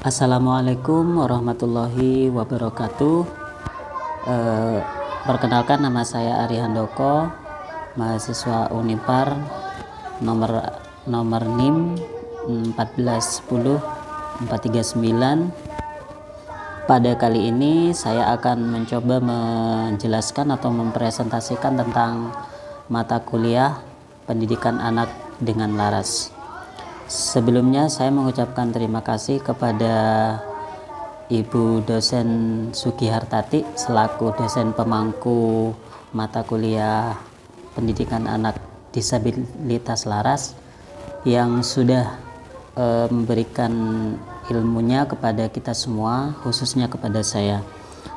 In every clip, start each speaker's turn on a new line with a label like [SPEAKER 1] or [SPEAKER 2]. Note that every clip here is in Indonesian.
[SPEAKER 1] Assalamualaikum warahmatullahi wabarakatuh. Perkenalkan, nama saya Ari Handoko, mahasiswa Unipar, nomor NIM 1410439. Pada kali ini saya akan mencoba menjelaskan atau mempresentasikan tentang mata kuliah pendidikan anak dengan laras. Sebelumnya saya mengucapkan terima kasih kepada Ibu dosen Sugihartati selaku dosen pemangku mata kuliah pendidikan anak disabilitas laras yang sudah memberikan ilmunya kepada kita semua, khususnya kepada saya.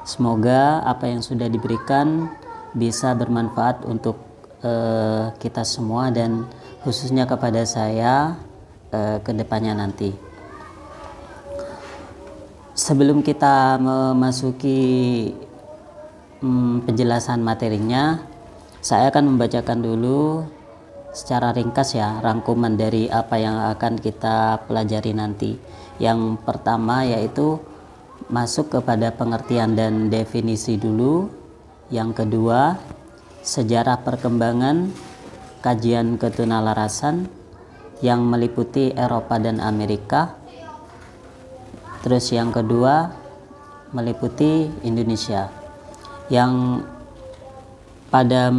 [SPEAKER 1] Semoga apa yang sudah diberikan bisa bermanfaat untuk kita semua dan khususnya kepada saya ke depannya nanti. Sebelum kita memasuki penjelasan materinya, saya akan membacakan dulu secara ringkas ya rangkuman dari apa yang akan kita pelajari nanti. Yang pertama yaitu masuk kepada pengertian dan definisi dulu. Yang kedua, sejarah perkembangan kajian ketunalarasan yang meliputi Eropa dan Amerika. Terus yang kedua meliputi Indonesia, yang pada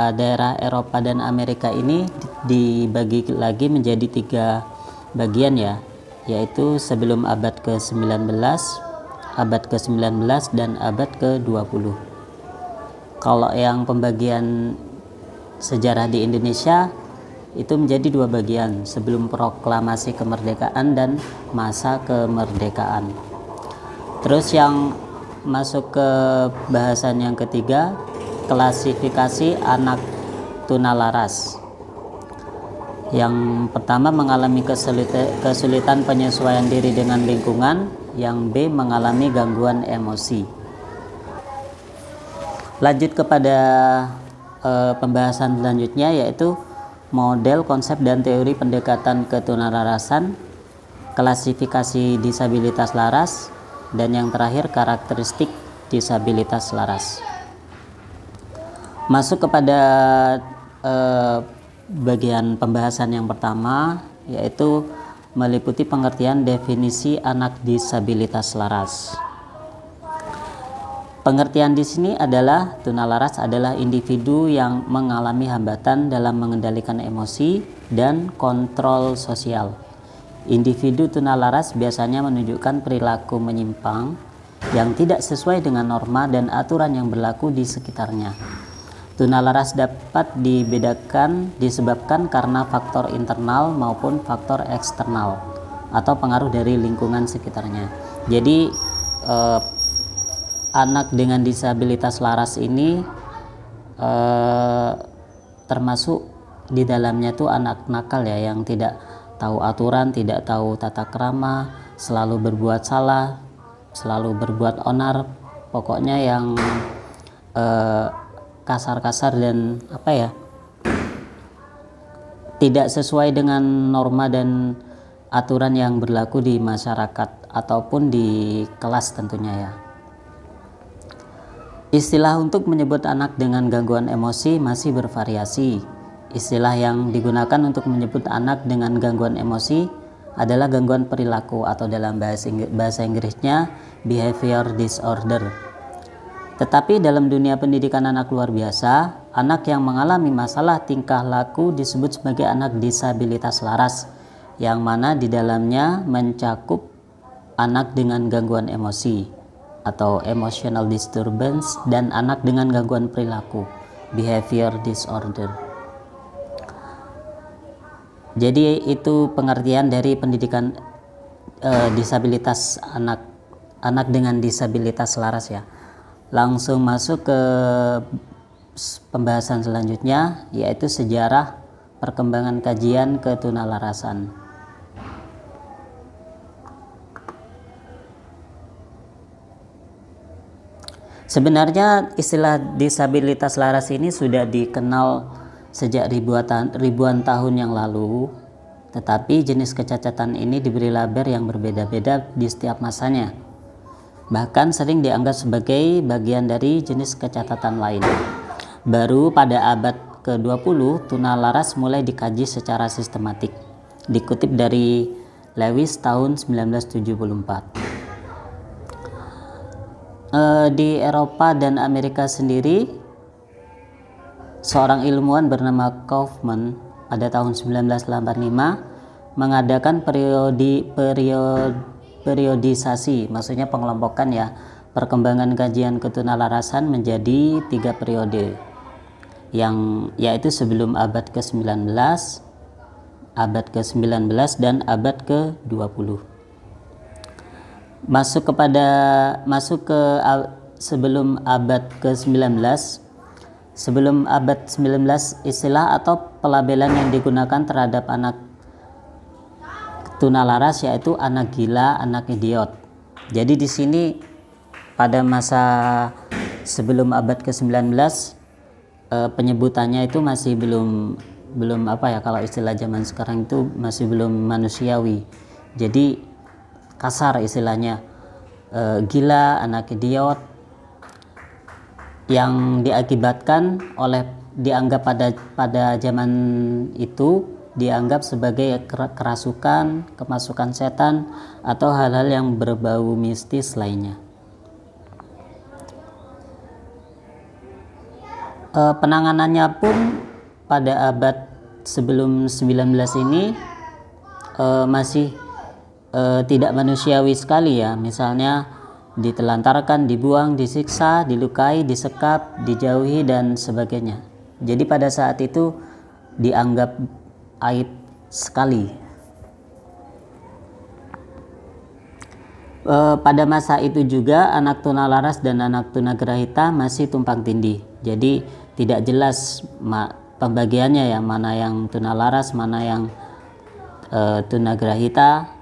[SPEAKER 1] daerah Eropa dan Amerika ini dibagi lagi menjadi 3 bagian ya, yaitu sebelum abad ke-19, abad ke-19 dan abad ke-20. Kalau yang pembagian sejarah di Indonesia itu menjadi 2 bagian, sebelum proklamasi kemerdekaan dan masa kemerdekaan. Terus yang masuk ke bahasan yang ketiga, klasifikasi anak tunalaras. Yang pertama mengalami kesulitan penyesuaian diri dengan lingkungan, yang B mengalami gangguan emosi. Lanjut kepada pembahasan selanjutnya, yaitu model, konsep, dan teori pendekatan ketunalarasan, klasifikasi disabilitas laras, dan yang terakhir karakteristik disabilitas laras. Masuk kepada bagian pembahasan yang pertama, yaitu meliputi pengertian definisi anak disabilitas laras. Pengertian di sini adalah tunalaras adalah individu yang mengalami hambatan dalam mengendalikan emosi dan kontrol sosial. Individu tunalaras biasanya menunjukkan perilaku menyimpang yang tidak sesuai dengan norma dan aturan yang berlaku di sekitarnya. Tunalaras dapat dibedakan disebabkan karena faktor internal maupun faktor eksternal atau pengaruh dari lingkungan sekitarnya. Jadi anak dengan disabilitas laras ini termasuk di dalamnya tuh anak nakal ya, yang tidak tahu aturan, tidak tahu tata krama, selalu berbuat salah, selalu berbuat onar, pokoknya yang kasar-kasar dan tidak sesuai dengan norma dan aturan yang berlaku di masyarakat ataupun di kelas tentunya ya. Istilah untuk menyebut anak dengan gangguan emosi masih bervariasi. Istilah yang digunakan untuk menyebut anak dengan gangguan emosi adalah gangguan perilaku atau dalam bahasa Inggrisnya behavior disorder. Tetapi dalam dunia pendidikan anak luar biasa, anak yang mengalami masalah tingkah laku disebut sebagai anak disabilitas laras, yang mana di dalamnya mencakup anak dengan gangguan emosi atau emotional disturbance dan anak dengan gangguan perilaku behavior disorder. Jadi itu pengertian dari pendidikan disabilitas anak dengan disabilitas laras ya. Langsung masuk ke pembahasan selanjutnya, yaitu sejarah perkembangan kajian ketunalarasan. Sebenarnya istilah disabilitas laras ini sudah dikenal sejak ribuan tahun yang lalu, Tetapi jenis kecacatan ini diberi label yang berbeda-beda di setiap masanya. Bahkan sering dianggap sebagai bagian dari jenis kecacatan lain. Baru pada abad ke-20, tuna laras mulai dikaji secara sistematik. Dikutip dari Lewis tahun 1974. Di Eropa dan Amerika sendiri, seorang ilmuwan bernama Kaufman pada tahun 1985 mengadakan periodisasi, maksudnya pengelompokan ya, perkembangan kajian ketunalarasan menjadi 3 periode, yaitu sebelum abad ke-19, abad ke-19 dan abad ke-20. Sebelum abad ke-19. Sebelum abad 19, istilah atau pelabelan yang digunakan terhadap anak tuna laras yaitu anak gila, anak idiot. Jadi di sini pada masa sebelum abad ke-19 penyebutannya itu masih belum apa ya, kalau istilah zaman sekarang itu masih belum manusiawi. Jadi kasar istilahnya, gila, anak idiot, yang diakibatkan oleh dianggap pada zaman itu dianggap sebagai kerasukan, kemasukan setan atau hal-hal yang berbau mistis lainnya. Penanganannya pun pada abad sebelum 19 ini masih tidak manusiawi sekali ya. Misalnya ditelantarkan, dibuang, disiksa, dilukai, disekap, dijauhi dan sebagainya. Jadi pada saat itu dianggap aib sekali. Pada masa itu juga anak tuna laras dan anak tuna grahita masih tumpang tindih. Jadi tidak jelas pembagiannya ya, mana yang tuna laras, mana yang tuna grahita.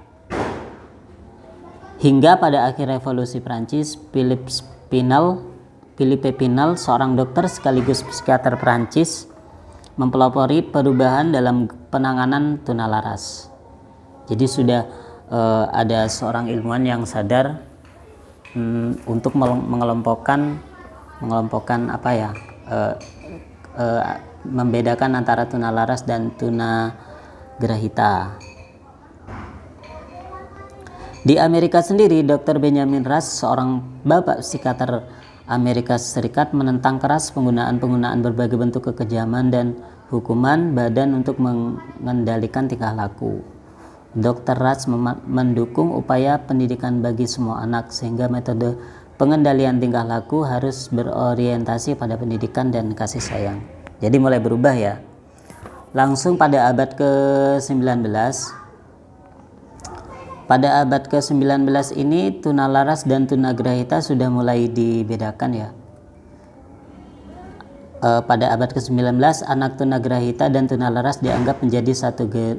[SPEAKER 1] Hingga pada akhir revolusi Prancis, Philippe Pinel, seorang dokter sekaligus psikiater Prancis, mempelopori perubahan dalam penanganan tuna laras. Jadi sudah ada seorang ilmuwan yang sadar untuk mengelompokkan apa ya, membedakan antara tuna laras dan tuna grahita. Di Amerika sendiri, Dr. Benjamin Rush, seorang bapak psikiater Amerika Serikat, menentang keras penggunaan berbagai bentuk kekejaman dan hukuman badan untuk mengendalikan tingkah laku. Dr. Rush mendukung upaya pendidikan bagi semua anak, sehingga metode pengendalian tingkah laku harus berorientasi pada pendidikan dan kasih sayang. Jadi mulai berubah ya. Langsung pada abad ke-19, pada abad ke-19 ini tuna laras dan tuna grahita sudah mulai dibedakan ya. Pada abad ke-19 anak tuna grahita dan tuna laras dianggap menjadi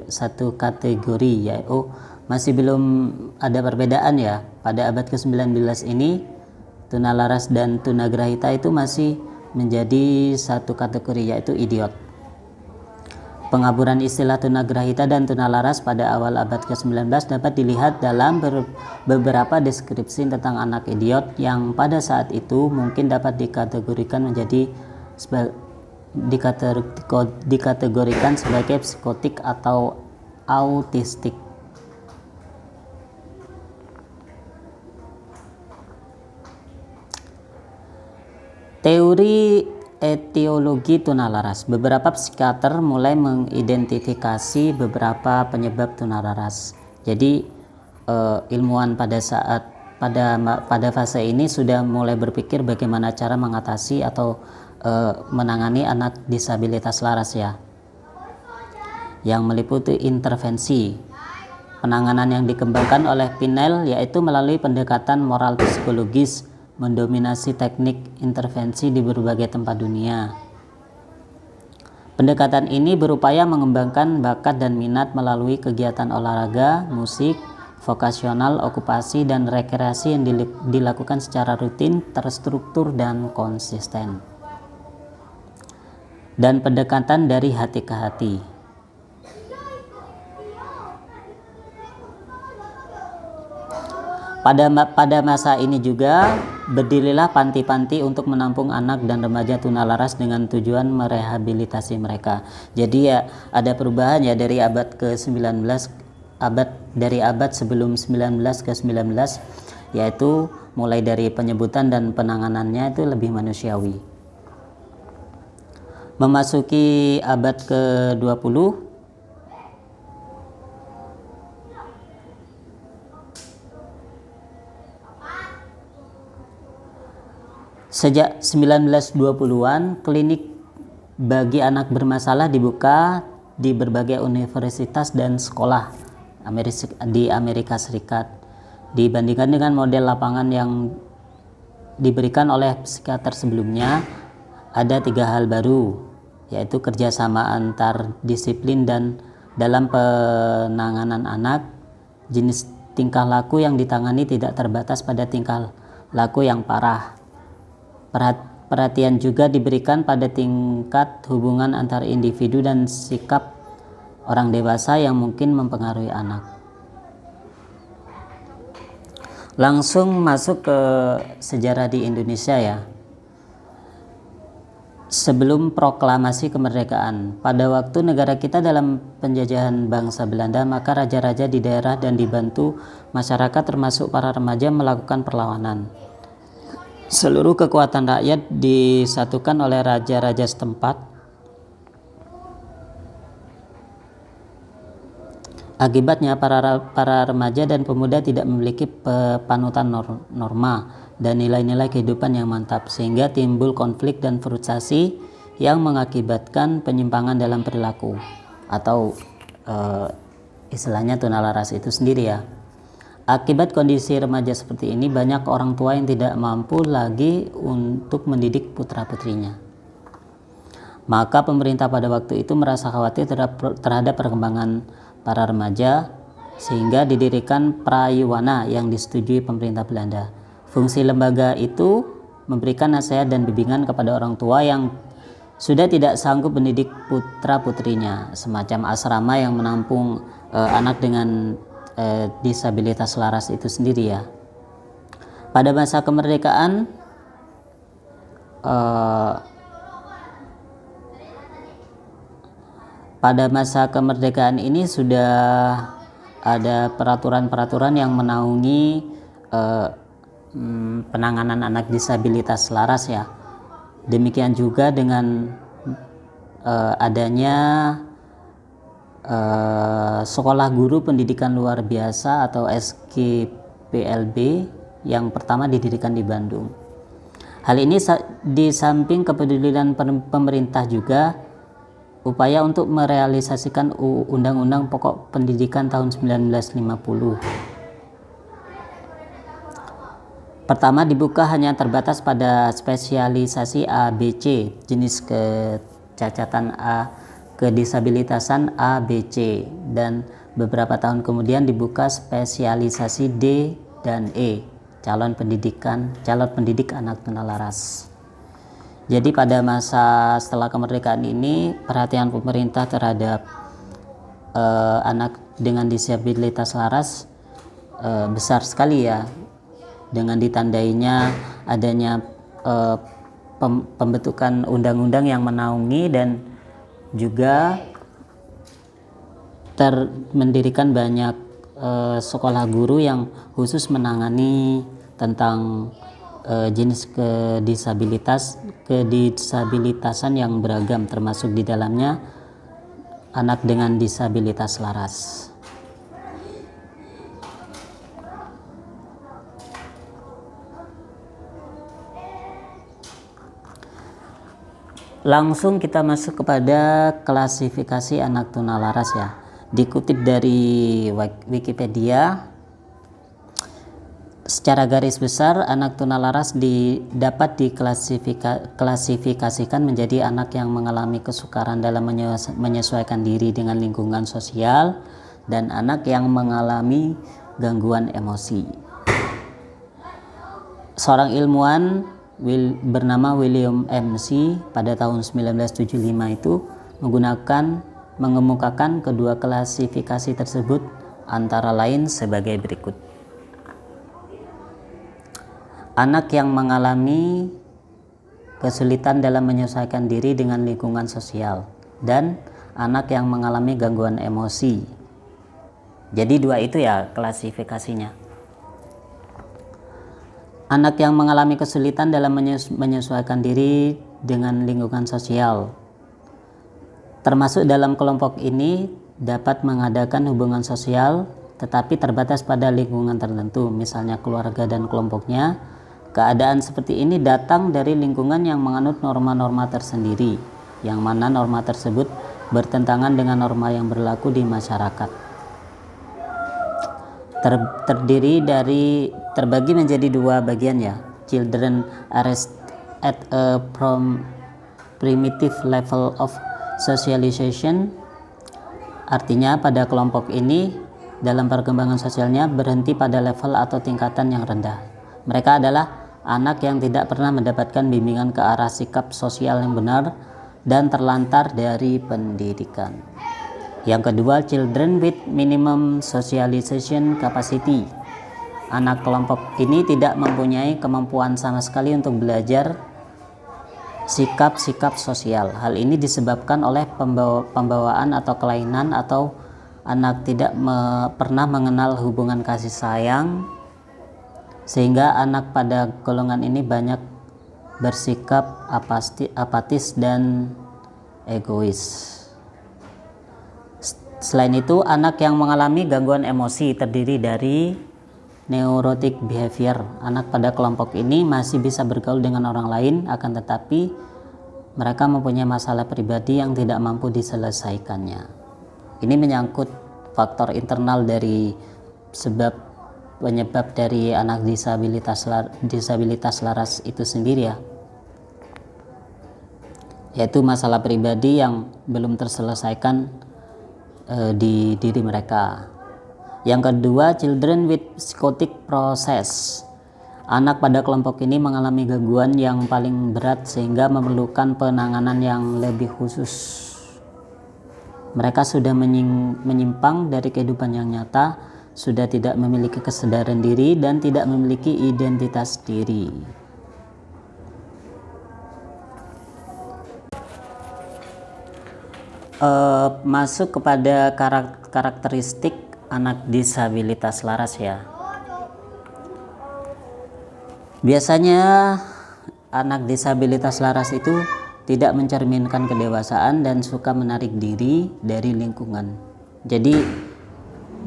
[SPEAKER 1] satu kategori, yaitu masih belum ada perbedaan ya. Pada abad ke-19 ini tuna laras dan tuna grahita itu masih menjadi satu kategori, yaitu idiot. Pengaburan istilah tuna grahita dan tuna laras pada awal abad ke-19 dapat dilihat dalam beberapa deskripsi tentang anak idiot yang pada saat itu mungkin dapat dikategorikan sebagai psikotik atau autistik. Teori etiologi tuna laras. Beberapa psikiater mulai mengidentifikasi beberapa penyebab tuna laras. Jadi ilmuwan pada fase ini sudah mulai berpikir bagaimana cara mengatasi atau menangani anak disabilitas laras ya, yang meliputi intervensi. Penanganan yang dikembangkan oleh Pinel yaitu melalui pendekatan moral psikologis, mendominasi teknik intervensi di berbagai tempat dunia. Pendekatan ini berupaya mengembangkan bakat dan minat melalui kegiatan olahraga, musik, vokasional, okupasi, dan rekreasi yang dilakukan secara rutin, terstruktur, dan konsisten. Dan pendekatan dari hati ke hati. Pada masa ini juga berdirilah panti-panti untuk menampung anak dan remaja tunalaras dengan tujuan merehabilitasi mereka. Jadi ya ada perubahan ya dari abad ke-19, dari abad sebelum 19 ke 19, yaitu mulai dari penyebutan dan penanganannya itu lebih manusiawi. Memasuki abad ke-20, sejak 1920-an, klinik bagi anak bermasalah dibuka di berbagai universitas dan sekolah di Amerika Serikat. Dibandingkan dengan model lapangan yang diberikan oleh psikiater sebelumnya, ada 3 hal baru, yaitu kerjasama antar disiplin dan dalam penanganan anak. Jenis tingkah laku yang ditangani tidak terbatas pada tingkah laku yang parah. Perhatian juga diberikan pada tingkat hubungan antar individu dan sikap orang dewasa yang mungkin mempengaruhi anak. Langsung masuk ke sejarah di Indonesia ya. Sebelum proklamasi kemerdekaan, pada waktu negara kita dalam penjajahan bangsa Belanda, maka raja-raja di daerah dan dibantu masyarakat termasuk para remaja melakukan perlawanan. Seluruh kekuatan rakyat disatukan oleh raja-raja setempat. Akibatnya para remaja dan pemuda tidak memiliki panutan norma dan nilai-nilai kehidupan yang mantap, sehingga timbul konflik dan frustasi yang mengakibatkan penyimpangan dalam perilaku atau istilahnya tunalaras itu sendiri ya. Akibat kondisi remaja seperti ini, banyak orang tua yang tidak mampu lagi untuk mendidik putra-putrinya. Maka pemerintah pada waktu itu merasa khawatir terhadap perkembangan para remaja, sehingga didirikan Prayuwana yang disetujui pemerintah Belanda. Fungsi lembaga itu memberikan nasihat dan bimbingan kepada orang tua yang sudah tidak sanggup mendidik putra-putrinya, semacam asrama yang menampung anak dengan disabilitas laras itu sendiri ya. Pada masa kemerdekaan ini sudah ada peraturan-peraturan yang menaungi penanganan anak disabilitas laras ya. Demikian juga dengan adanya Sekolah Guru Pendidikan Luar Biasa atau SGPLB yang pertama didirikan di Bandung. Hal ini di samping kepedulian pemerintah juga upaya untuk merealisasikan Undang-Undang Pokok Pendidikan tahun 1950. Pertama dibuka hanya terbatas pada spesialisasi ABC, jenis kecacatan kedisabilitasan ABC, dan beberapa tahun kemudian dibuka spesialisasi D dan E, calon pendidik anak tunalaras. Jadi pada masa setelah kemerdekaan ini, perhatian pemerintah terhadap anak dengan disabilitas laras besar sekali ya, dengan ditandainya adanya pembentukan undang-undang yang menaungi dan juga mendirikan banyak sekolah guru yang khusus menangani tentang jenis kedisabilitasan yang beragam, termasuk di dalamnya anak dengan disabilitas laras. Langsung kita masuk kepada klasifikasi anak tunalaras ya. Dikutip dari Wikipedia, secara garis besar anak tunalaras dapat diklasifikasikan menjadi anak yang mengalami kesukaran dalam menyesuaikan diri dengan lingkungan sosial dan anak yang mengalami gangguan emosi. Seorang ilmuwan bernama William MC pada tahun 1975 itu mengemukakan kedua klasifikasi tersebut antara lain sebagai berikut. anak yang mengalami kesulitan dalam menyesuaikan diri dengan lingkungan sosial, dan anak yang mengalami gangguan emosi. Jadi dua itu ya klasifikasinya. Anak yang mengalami kesulitan dalam menyesuaikan diri dengan lingkungan sosial, termasuk dalam kelompok ini dapat mengadakan hubungan sosial tetapi terbatas pada lingkungan tertentu, misalnya keluarga dan kelompoknya. Keadaan seperti ini datang dari lingkungan yang menganut norma-norma tersendiri, yang mana norma tersebut bertentangan dengan norma yang berlaku di masyarakat. Terbagi menjadi dua bagian ya. Children are at a primitive level of socialization, artinya pada kelompok ini dalam perkembangan sosialnya berhenti pada level atau tingkatan yang rendah. Mereka adalah anak yang tidak pernah mendapatkan bimbingan ke arah sikap sosial yang benar dan terlantar dari pendidikan. Yang kedua, children with minimum socialization capacity. Anak kelompok ini tidak mempunyai kemampuan sama sekali untuk belajar sikap-sikap sosial. Hal ini disebabkan oleh pembawaan atau kelainan, atau anak tidak pernah mengenal hubungan kasih sayang, sehingga anak pada golongan ini banyak bersikap apatis dan egois. Selain itu, anak yang mengalami gangguan emosi terdiri dari neurotic behavior. Anak pada kelompok ini masih bisa bergaul dengan orang lain, akan tetapi mereka mempunyai masalah pribadi yang tidak mampu diselesaikannya. Ini menyangkut faktor internal dari penyebab dari anak disabilitas laras itu sendiri ya, yaitu masalah pribadi yang belum terselesaikan di diri mereka. Yang kedua, children with psychotic process. Anak pada kelompok ini mengalami gangguan yang paling berat sehingga memerlukan penanganan yang lebih khusus. Mereka sudah menyimpang dari kehidupan yang nyata, sudah tidak memiliki kesadaran diri dan tidak memiliki identitas diri. Masuk kepada karakteristik anak disabilitas laras ya. Biasanya anak disabilitas laras itu tidak mencerminkan kedewasaan dan suka menarik diri dari lingkungan. Jadi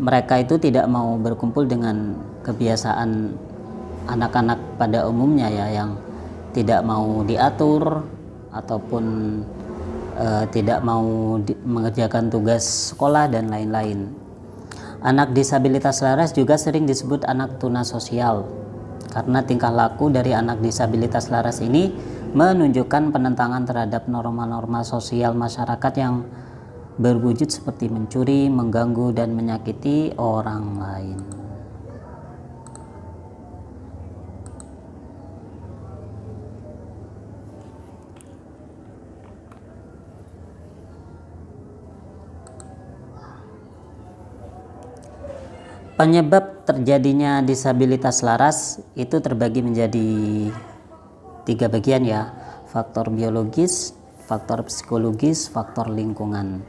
[SPEAKER 1] mereka itu tidak mau berkumpul dengan kebiasaan anak-anak pada umumnya ya, yang tidak mau diatur ataupun tidak mau mengerjakan tugas sekolah dan lain-lain. Anak disabilitas laras juga sering disebut anak tuna sosial karena tingkah laku dari anak disabilitas laras ini menunjukkan penentangan terhadap norma-norma sosial masyarakat yang berwujud seperti mencuri, mengganggu, dan menyakiti orang lain. Penyebab terjadinya disabilitas laras itu terbagi menjadi 3 bagian ya: faktor biologis, faktor psikologis, faktor lingkungan.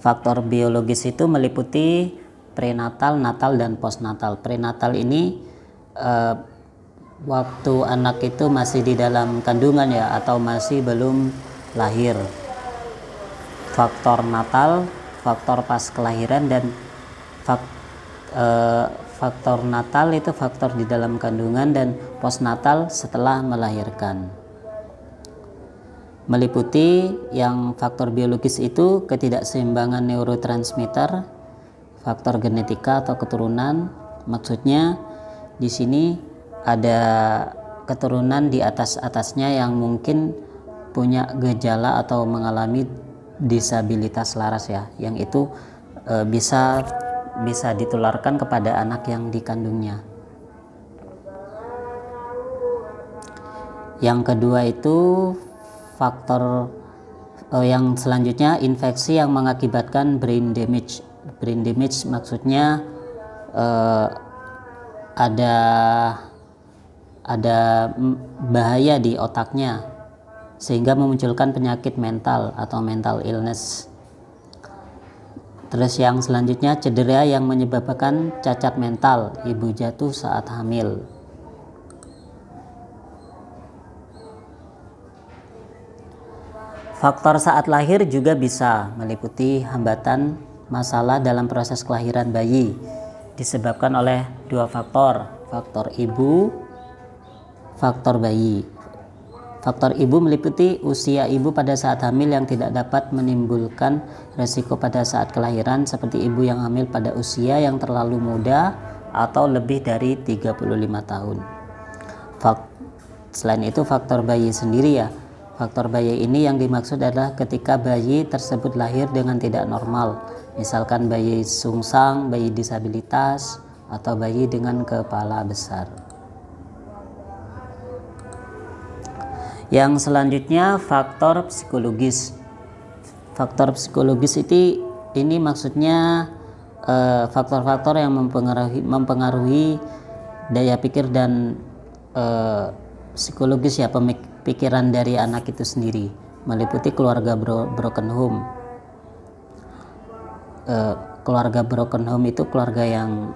[SPEAKER 1] Faktor biologis itu meliputi prenatal, natal, dan postnatal. Prenatal ini waktu anak itu masih di dalam kandungan ya, atau masih belum lahir. Faktor natal, faktor pas kelahiran, dan faktor natal itu faktor di dalam kandungan, dan postnatal setelah melahirkan. Meliputi yang faktor biologis itu ketidakseimbangan neurotransmitter, faktor genetika atau keturunan. Maksudnya di sini ada keturunan di atasnya yang mungkin punya gejala atau mengalami disabilitas laras ya, yang itu bisa ditularkan kepada anak yang dikandungnya. Yang kedua itu faktor yang selanjutnya, infeksi yang mengakibatkan brain damage. Brain damage maksudnya ada bahaya di otaknya sehingga memunculkan penyakit mental atau mental illness. Terus yang selanjutnya, cedera yang menyebabkan cacat mental, ibu jatuh saat hamil. Faktor saat lahir juga bisa meliputi hambatan masalah dalam proses kelahiran bayi, disebabkan oleh dua faktor, faktor ibu, faktor bayi. Faktor ibu meliputi usia ibu pada saat hamil yang tidak dapat menimbulkan resiko pada saat kelahiran, seperti ibu yang hamil pada usia yang terlalu muda atau lebih dari 35 tahun. Selain itu faktor bayi sendiri ya. Faktor bayi ini yang dimaksud adalah ketika bayi tersebut lahir dengan tidak normal, misalkan bayi sungsang, bayi disabilitas, atau bayi dengan kepala besar. Yang selanjutnya, faktor psikologis. Faktor psikologis ini maksudnya faktor-faktor yang mempengaruhi daya pikir dan psikologis ya, pikiran dari anak itu sendiri, meliputi keluarga broken home. Keluarga broken home itu keluarga yang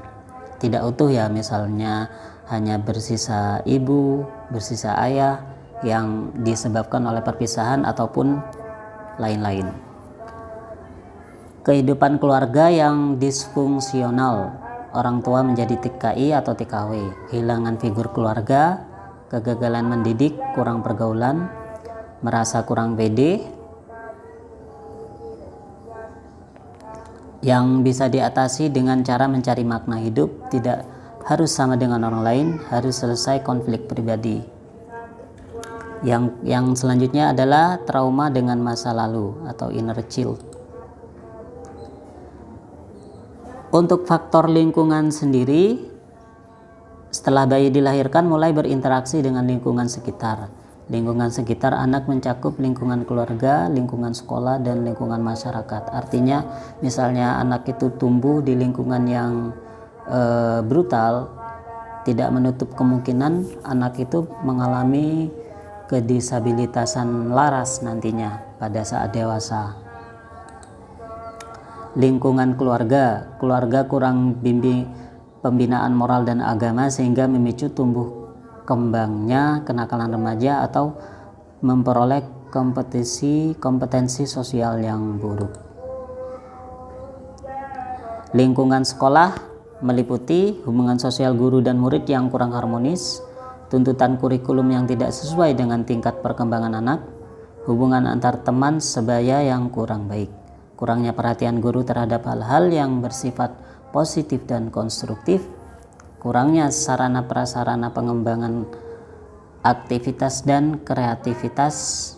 [SPEAKER 1] tidak utuh ya, misalnya hanya bersisa ibu, bersisa ayah yang disebabkan oleh perpisahan ataupun lain-lain. Kehidupan keluarga yang disfungsional, orang tua menjadi TKI atau TKW, kehilangan figur keluarga, kegagalan mendidik, kurang pergaulan, merasa kurang pede, yang bisa diatasi dengan cara mencari makna hidup, tidak harus sama dengan orang lain, harus selesai konflik pribadi. Yang selanjutnya adalah trauma dengan masa lalu atau inner child. Untuk faktor lingkungan sendiri, setelah bayi dilahirkan mulai berinteraksi dengan lingkungan sekitar. Lingkungan sekitar anak mencakup lingkungan keluarga, lingkungan sekolah, dan lingkungan masyarakat. Artinya misalnya anak itu tumbuh di lingkungan yang brutal, tidak menutup kemungkinan anak itu mengalami kedisabilitasan laras nantinya pada saat dewasa. Lingkungan keluarga kurang pembinaan moral dan agama sehingga memicu tumbuh kembangnya kenakalan remaja atau memperoleh kompetensi sosial yang buruk. Lingkungan sekolah meliputi hubungan sosial guru dan murid yang kurang harmonis, tuntutan kurikulum yang tidak sesuai dengan tingkat perkembangan anak, hubungan antar teman sebaya yang kurang baik, kurangnya perhatian guru terhadap hal-hal yang bersifat positif dan konstruktif, kurangnya sarana prasarana pengembangan aktivitas dan kreativitas.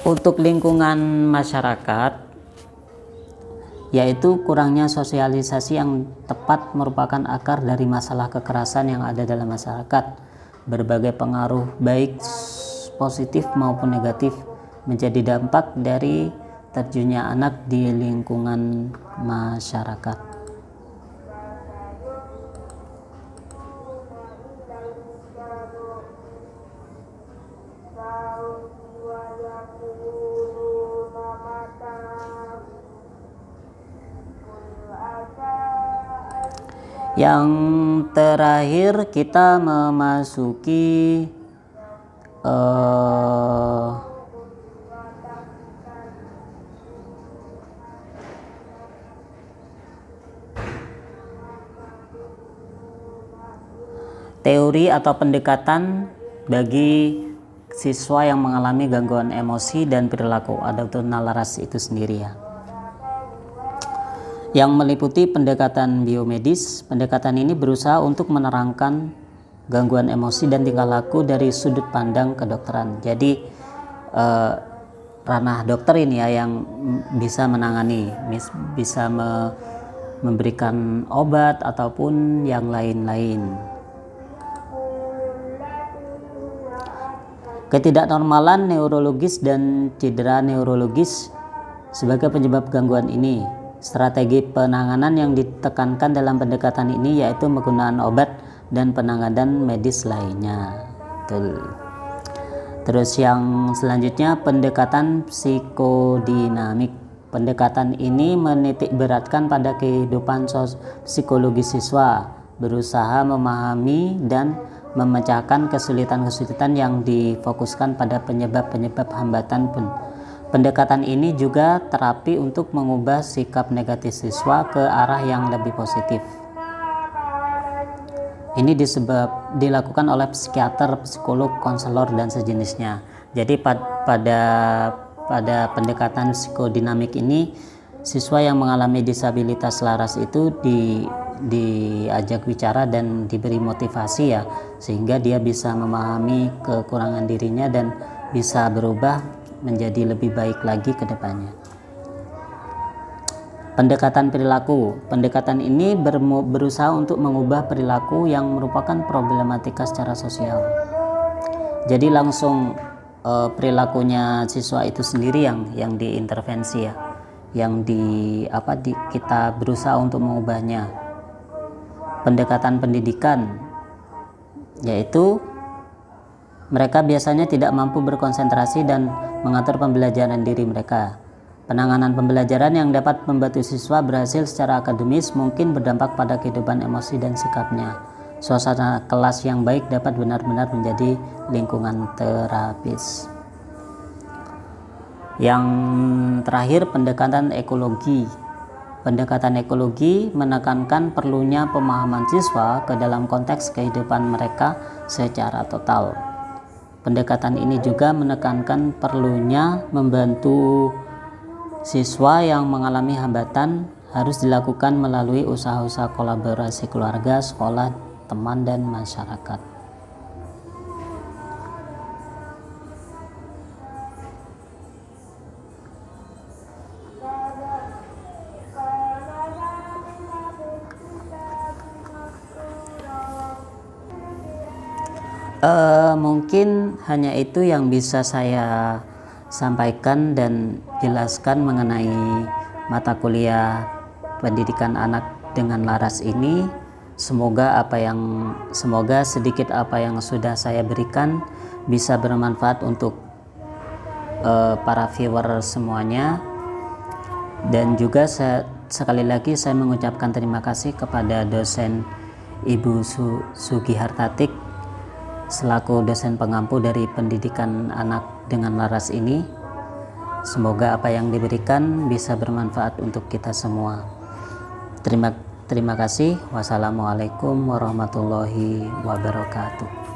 [SPEAKER 1] Untuk lingkungan masyarakat, yaitu kurangnya sosialisasi yang tepat merupakan akar dari masalah kekerasan yang ada dalam masyarakat. Berbagai pengaruh baik positif maupun negatif menjadi dampak dari terjunnya anak di lingkungan masyarakat. Yang terakhir kita memasuki teori atau pendekatan bagi siswa yang mengalami gangguan emosi dan perilaku atau laras itu sendiri ya, yang meliputi pendekatan biomedis. Pendekatan ini berusaha untuk menerangkan gangguan emosi dan tingkah laku dari sudut pandang kedokteran. Jadi ranah dokter ini ya yang bisa menangani, bisa memberikan obat ataupun yang lain-lain. Ketidaknormalan neurologis dan cedera neurologis sebagai penyebab gangguan ini. Strategi penanganan yang ditekankan dalam pendekatan ini yaitu penggunaan obat dan penanganan medis lainnya. Betul. Terus yang selanjutnya pendekatan psikodinamik. Pendekatan ini menitik beratkan pada kehidupan psikologi siswa, berusaha memahami dan memecahkan kesulitan-kesulitan yang difokuskan pada penyebab-penyebab hambatan pun. Pendekatan ini juga terapi untuk mengubah sikap negatif siswa ke arah yang lebih positif. Ini dilakukan oleh psikiater, psikolog, konselor, dan sejenisnya. Jadi pada pendekatan psikodinamik ini, siswa yang mengalami disabilitas laras itu diajak bicara dan diberi motivasi ya, sehingga dia bisa memahami kekurangan dirinya dan bisa berubah menjadi lebih baik lagi ke depannya. Pendekatan perilaku. Pendekatan ini berusaha untuk mengubah perilaku yang merupakan problematika secara sosial. Jadi langsung perilakunya siswa itu sendiri yang diintervensi ya, yang kita berusaha untuk mengubahnya. Pendekatan pendidikan, yaitu mereka biasanya tidak mampu berkonsentrasi dan mengatur pembelajaran diri mereka. Penanganan pembelajaran yang dapat membantu siswa berhasil secara akademis mungkin berdampak pada kehidupan emosi dan sikapnya. Suasana kelas yang baik dapat benar-benar menjadi lingkungan terapis. Yang terakhir, pendekatan ekologi. Pendekatan ekologi menekankan perlunya pemahaman siswa ke dalam konteks kehidupan mereka secara total. Pendekatan ini juga menekankan perlunya membantu siswa yang mengalami hambatan harus dilakukan melalui usaha-usaha kolaborasi keluarga, sekolah, teman, dan masyarakat. Mungkin hanya itu yang bisa saya sampaikan dan jelaskan mengenai mata kuliah pendidikan anak dengan laras ini. Semoga sedikit apa yang sudah saya berikan bisa bermanfaat untuk para viewer semuanya. Dan juga sekali lagi saya mengucapkan terima kasih kepada dosen Ibu Sugihartatik selaku dosen pengampu dari pendidikan anak dengan laras ini. Semoga apa yang diberikan bisa bermanfaat untuk kita semua. Terima kasih. Wassalamualaikum warahmatullahi wabarakatuh.